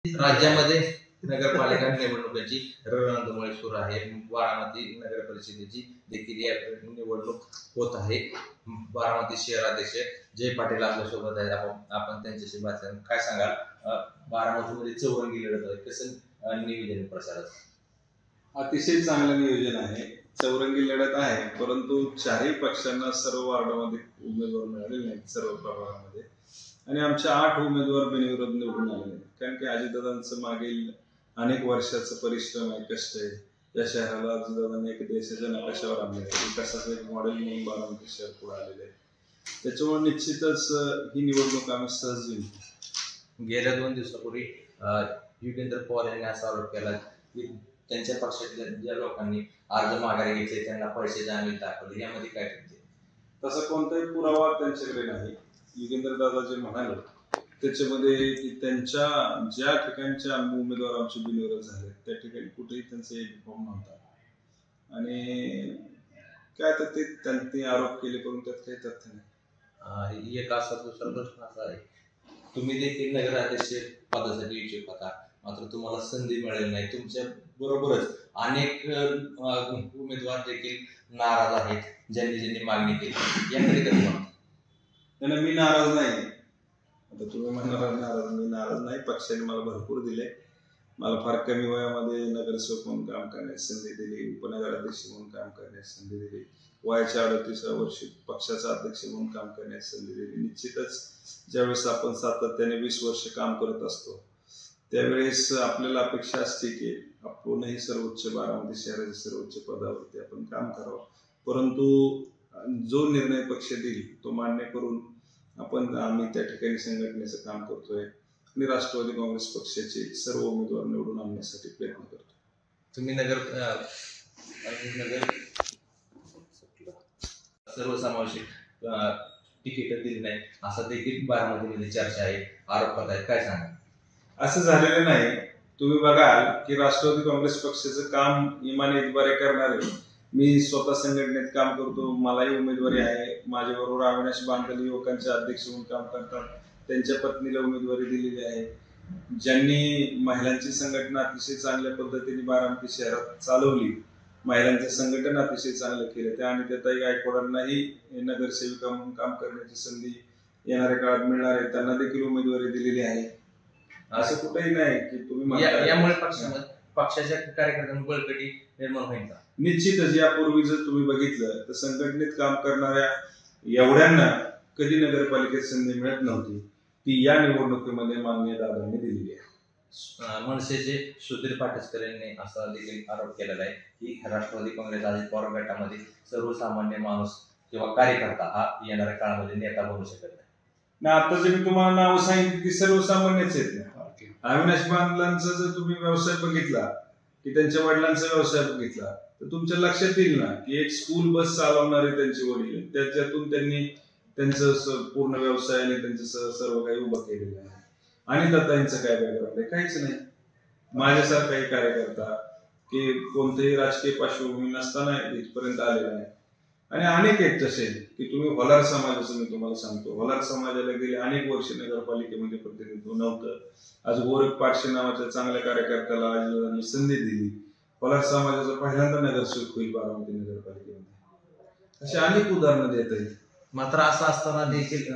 राज्यामध्ये नगरपालिका निवडणुकीची रणधुमाळी सुरू आहे. बारामती नगर परिषदेची देखील या निवडणूक होत आहे. बारामती शहराध्यक्ष जय पाटील आपल्यासोबत आहेत. आपण त्यांच्याशी बात करू. काय सांगाल, बारामतीमध्ये चौरंगी लढत आहे, कसं नियोजन प्रचाराचं? अतिशय चांगलं नियोजन आहे. चौरंगी लढत आहे, परंतु चारही पक्षांना सर्व वार्डामध्ये उमेदवार मिळालेले नाहीत, सर्व प्रभागामध्ये. आणि आमच्या 8 उमेदवार बिनविरोध निवडून आले. कारण की अजितदादांचं मागील अनेक वर्षाचं परिश्रम आहे, कष्ट आहे. या शहराला अजितदादांनी एक देशाच्या नकाशावर आणले आहे, विकासाचं एक मॉडेल म्हणून बारामती शहर पुढे आलेलं आहे. त्याच्यामुळे निश्चितच ही निवडणूक आम्ही सहज जिंकू. गेल्या 2 दिवसापूर्वी युगेंद्र पवार यांनी असा आरोप केला की त्यांच्या पक्षातल्या ज्या लोकांनी अर्ज माघारी घेतले त्यांना पैसे आम्ही दाखवले. यामध्ये काय ठरते? तसा कोणताही पुरावा त्यांच्याकडे नाही. युगेंद्र दादा जे म्हणाले त्याच्यामध्ये की त्यांच्या ज्या ठिकाणच्या उमेदवार आमचे बिनविरोध झाले त्या ठिकाणी कुठेही त्यांचा एक फॉर्म नव्हता. आणि काय तर ते त्यांनी आरोप केले, परंतु त्यात काही तथ्य नाही. एक असा दुसरा प्रश्न असा आहे, तुम्ही देखील नगराध्यक्ष पदासाठी इच्छुक होता, मात्र तुम्हाला संधी मिळाली नाही. तुमच्या बरोबरच अनेक उमेदवार देखील नाराज आहेत, ज्यांनी मागणी केली. याकडे कधी म्हणतो? नाही, मी नाराज नाही. आता तुम्ही म्हणणार नाराज, मी नाराज नाही. पक्षाने मला भरपूर दिले. मला फार कमी वयामध्ये नगरसेवक म्हणून काम करण्याची संधी दिली, उपनगराध्यक्ष म्हणून काम करण्याची संधी दिली, वयाच्या 38व्या वर्षी पक्षाचा अध्यक्ष म्हणून काम करण्याची संधी दिली. निश्चितच ज्यावेळेस आपण सातत्याने 20 वर्ष काम करत असतो त्यावेळेस आपल्याला अपेक्षा असते की आपणही सर्वोच्च बारामती शहराच्या सर्वोच्च पदावरती आपण काम करावं. परंतु जो निर्णय पक्ष देईल तो मान्य करून आम्ही त्या ठिकाणी संघटनेचं काम करतोय आणि राष्ट्रवादी काँग्रेस पक्षाचे सर्व उमेदवार निवडून आणण्यासाठी प्रयत्न करतो. तुम्ही नगर सर्वसमावेशक तिकीट दिली नाही असं देखील बारामतीमध्ये चर्चा आहे, आरोप आहे. काय सांगा? असं झालेलं नाही. तुम्ही बघाल की राष्ट्रवादी काँग्रेस पक्षाचं काम इमाने इतबारे करणारे, मी स्वतः संघटनेत काम करतो, मलाही उमेदवारी आहे. माझ्याबरोबर अविनाश बांधल युवकांचे अध्यक्ष म्हणून काम करतात, त्यांच्या पत्नीला उमेदवारी दिलेली आहे. ज्यांनी महिलांची संघटना अतिशय चांगल्या पद्धतीने बारामती शहरात चालवली, महिलांचे संघटन अतिशय चांगलं केलं, त्या आणि त्याताई गायकवाडांनाही नगरसेविका म्हणून काम करण्याची संधी येणाऱ्या काळात मिळणार आहे, त्यांना देखील उमेदवारी दिलेली आहे. असं कुठेही नाही की तुम्ही यामुळे पक्षाच्या कार्यकर्त्यांना बळकटी निर्माण होईल का? निश्चितच. यापूर्वी जर तुम्ही बघितलं तर संघटनेत काम करणाऱ्या एवढ्यांना कधी नगरपालिकेत संधी मिळत नव्हती, ती या निवडणुकीमध्ये माननीय दादांनी दिलेली आहे. मनसेचे सुधीर पाटसकर यांनी असा देखील आरोप केलेला आहे की राष्ट्रवादी काँग्रेस अजित पवार गटामध्ये सर्वसामान्य माणूस किंवा कार्यकर्ता हा येणाऱ्या काळामध्ये नेता बनू शकत नाही. आता जे मी तुम्हाला नाव सांगितली ती सर्वसामान्यच आहेत ना. अविनाश बांधलांचा जर तुम्ही व्यवसाय बघितला की त्यांच्या वडिलांचा व्यवसाय बघितला तर तुमच्या लक्षात येईल ना की एक स्कूल बस चालवणारे त्यांचे वडील, त्याच्यातून त्यांनी त्यांचं पूर्ण व्यवसाय आणि त्यांचं सर्व काही उभं केलेलं आहे. आणि दत्तांचं काय बॅकग्राऊंड आहे? काहीच नाही. माझ्यासारखाही कार्यकर्ता की कोणतेही राजकीय पार्श्वभूमी नसताना इथपर्यंत आलेला आहे. आणि अनेक आहेत तसे की तुम्ही होलार समाजाचं मी तुम्हाला सांगतो, होलार समाजाला गेले अनेक वर्ष नगरपालिकेमध्ये प्रतिनिधित्व नव्हतं. आज गोरख पाटशे नावाच्या चांगल्या कार्यकर्त्याला आजीदादांनी संधी दिली. होलार समाजाचा पहिल्यांदा नगरसेवक होईल बारामती नगरपालिकेमध्ये. अशी अनेक उदाहरणं देता येईल. मात्र असं असताना देखील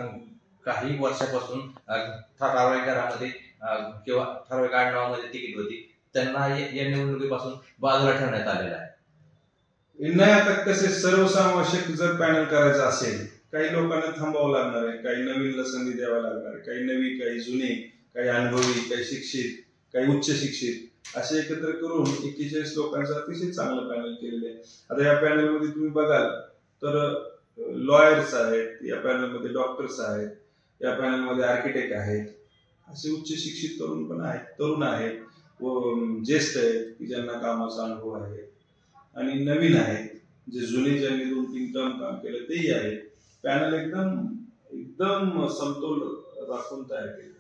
काही वर्षापासून ठराविक घरामध्ये किंवा ठराविक आडनावामध्ये तिकीट होती, त्यांना या निवडणुकीपासून बाजूला ठेवण्यात आलेलं आहे. नाही, आता कसे सर्वसमावेशक जर पॅनल करायचं असेल, काही लोकांना थांबावं लागणार आहे, काही नवीनला संधी द्यावा लागणार आहे, काही नवी, काही जुने, काही अनुभवी, काही शिक्षित, काही उच्च शिक्षित, असे एकत्र करून 41 लोकांचं अतिशय चांगलं पॅनल केलेलं आहे. आता या पॅनलमध्ये तुम्ही बघाल तर लॉयर्स आहेत, या पॅनलमध्ये डॉक्टर्स आहेत, या पॅनलमध्ये आर्किटेक्ट आहेत, असे उच्च शिक्षित तरुण पण आहेत, तरुण आहेत व ज्येष्ठ आहेत की ज्यांना कामाचा अनुभव आहे, आणि नवीन आहेत जे जुने ज्यांनी 2-3 टर्म काम केलं तेही आहेत. पॅनल एकदम समतोल राखून तयार केले.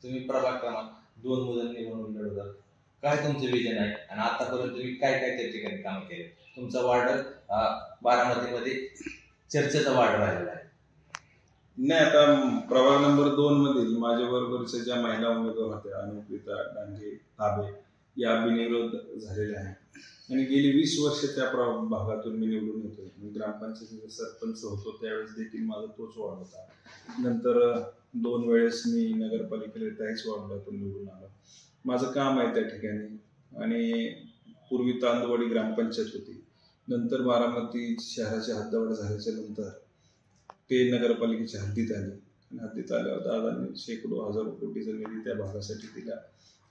तुम्ही प्रभाग क्रमांक 2 मधून निवडून लढवतात, काय तुमचं विजन आहे आणि आतापर्यंत तुम्ही काय काय त्या ठिकाणी काम केले? तुमचा वार्ड बारामतीमध्ये चर्चेचा वार्ड राहिलेला आहे. नाही, आता प्रभाग नंबर 2 मधील माझ्या बरोबरच्या ज्या महिला उमेदवार होत्या अनुप्रिता डांगे ताबे या बिनविरोध झालेल्या आहेत आणि गेली 20 वर्ष त्या भागातून मी निवडून येतोय. मी ग्रामपंचायतीचा सरपंच होतो त्यावेळेस देखील माझा तोच वॉर्ड होता. नंतर 2 वेळेस मी नगरपालिकेला त्याच वॉर्डातून निवडून आलो. माझं काम आहे त्या ठिकाणी. आणि पूर्वी तांदवाडी ग्रामपंचायत होती, नंतर बारामती शहराच्या हद्दवाढ झाल्याच्या नंतर ते नगरपालिकेच्या हद्दीत आले आणि हद्दीत आल्यावर दादांनी शेकडो हजारो कोटीचा निधी त्या भागासाठी दिला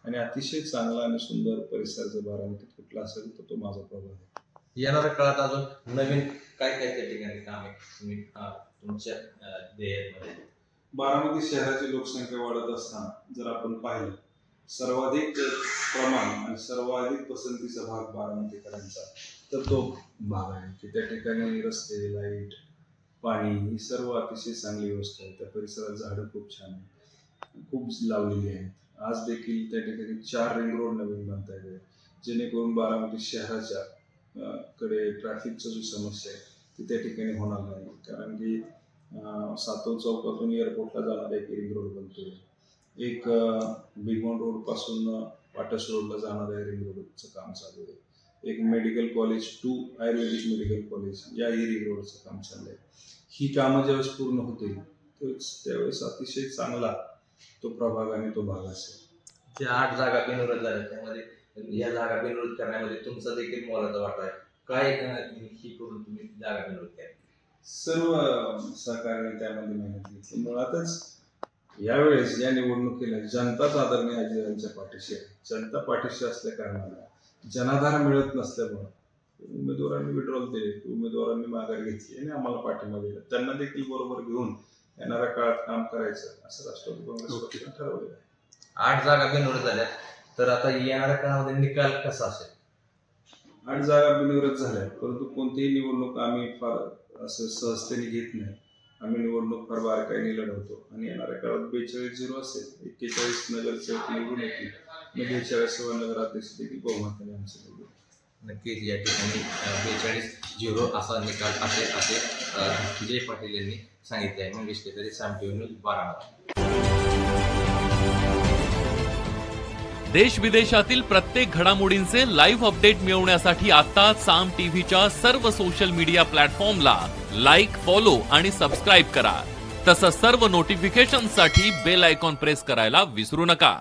आणि अतिशय चांगला आणि सुंदर परिसर जर बारामतीत कुठला असेल तर तो माझा प्रभाग आहे. येणाऱ्या काळात अजून नवीन काय काय त्या ठिकाणी काम आहे तुम्ही तुमच्या ध्येयामध्ये? बारामती शहराची लोकसंख्या वाढत असताना जर आपण पाहिलं, सर्वाधिक प्रमाण आणि सर्वाधिक पसंतीचा भाग बारामतीकरांचा तर तो भाग आहे की त्या ठिकाणी रस्ते, लाईट, पाणी ही सर्व अतिशय चांगली व्यवस्था आहे. त्या परिसरात झाडं खूप छान आहेत, खूप लावलेली आहेत. आज देखील त्या ठिकाणी 4 रिंग रोड नवीन बांधता येते, जेणेकरून बारामती शहराच्या कडे ट्रॅफिकचा जो समस्या आहे ती त्या ठिकाणी होणार नाही. कारण की सातव चौकातून एअरपोर्टला जाणारा एक रिंग रोड बनतोय, एक बिगमॉन रोड पासून पाटस रोडला जाणाऱ्या रिंग रोडचं काम चालू आहे, एक medical college to ayurvedic medical college याही रिंग रोडचं काम चाललंय. ही कामं ज्यावेळेस पूर्ण होतील त्यावेळेस अतिशय चांगला तो प्रभाग आणि तो भाग असेल. ज्या 8 जागा बिनविरोध झाल्या त्यामध्ये या जागा बिनविरोध करण्यामध्ये तुमचा देखील मोलाचा वाटा आहे. काय ही करून तुम्ही जागा बिनविरोध केल्या? सर्व सहकार्याने त्यामध्ये मेहनत घेतली. मुळातच यावेळेस या निवडणुकीला जनताच आदरणीय अजितांच्या पाठीशी आहे. जनता पाठीशी असल्या कारणाला जनाधार मिळत नसल्यामुळे उमेदवारांनी विड्रॉल दिले, उमेदवारांनी माघार घेतली आणि आम्हाला पाठिंबा दिला. त्यांना देखील बरोबर घेऊन येणाऱ्या काळात काम करायचं असं राष्ट्रवादी काँग्रेस पक्षाने ठरवलेलं आहे. 8 जागा बिनविरोध झाल्या तर आता येणाऱ्या काळामध्ये निकाल कसा असेल? 8 जागा बिनविरोध झाल्या, परंतु कोणतीही निवडणूक आम्ही फार असं सहजतेने घेत नाही. आम्ही निवडणूक फार बारकाईने लढवतो आणि येणाऱ्या काळात 42-0 असेल, 41 नगरसेवक निवडून येतील आणि 42 नगराध्यक्ष देखील बहुमताने आमचे निवडून. नक्कीच या ठिकाणी 42-0 असा निकाल असेल असे विजय पाटील यांनी सांगितले आहे. मंगेश केतरी, साम टीव्ही न्यूज, बारामती. देश विदेशातील प्रत्येक घडामोडींचे लाईव्ह अपडेट मिळवण्यासाठी आता साम टीव्हीच्या सर्व सोशल मीडिया प्लॅटफॉर्मला लाईक, फॉलो आणि सबस्क्राईब करा. तसंच सर्व नोटिफिकेशनसाठी बेल आयकॉन प्रेस करायला विसरू नका.